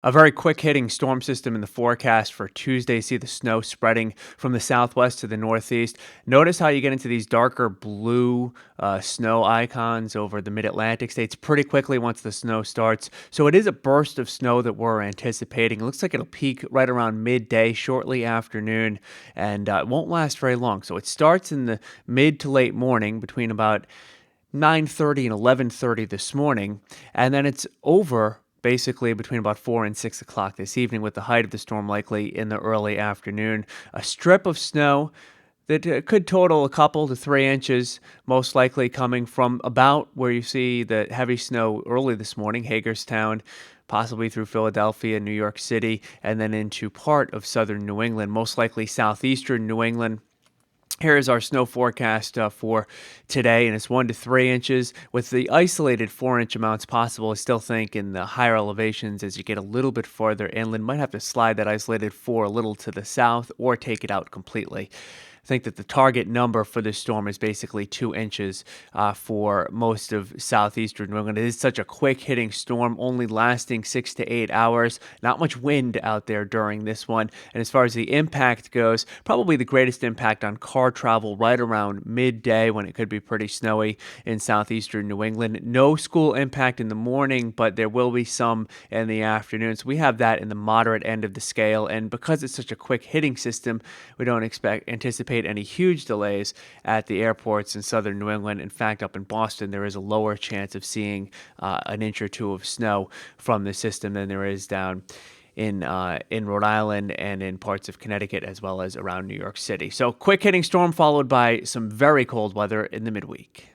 A very quick hitting storm system in the forecast for Tuesday. See the snow spreading from the southwest to the northeast. Notice how you get into these darker blue snow icons over the mid Atlantic states pretty quickly once the snow starts. So it is a burst of snow that we're anticipating. It looks like it'll peak right around midday, shortly afternoon, and it won't last very long. So it starts in the mid to late morning between about 9:30 and 11:30 this morning, and then it's over basically between about 4 and 6 o'clock this evening, with the height of the storm likely in the early afternoon. A strip of snow that could total a couple to 3 inches, most likely coming from about where you see the heavy snow early this morning, Hagerstown, possibly through Philadelphia, New York City, and then into part of southern New England, most likely southeastern New England. Here is our snow forecast for today, and it's 1 to 3 inches with the isolated 4 inch amounts possible. I still think in the higher elevations, as you get a little bit farther inland, might have to slide that isolated 4 a little to the south or take it out completely. I think that the target number for this storm is basically 2 inches for most of southeastern New England. It is such a quick hitting storm, only lasting 6 to 8 hours. Not much wind out there during this one. And as far as the impact goes, probably the greatest impact on car travel right around midday when it could be pretty snowy in southeastern New England. No school impact in the morning, but there will be some in the afternoon. So we have that in the moderate end of the scale. And because it's such a quick hitting system, we don't anticipate any huge delays at the airports in southern New England. In fact, up in Boston, there is a lower chance of seeing an inch or two of snow from the system than there is down in Rhode Island and in parts of Connecticut, as well as around New York City. So quick hitting storm followed by some very cold weather in the midweek.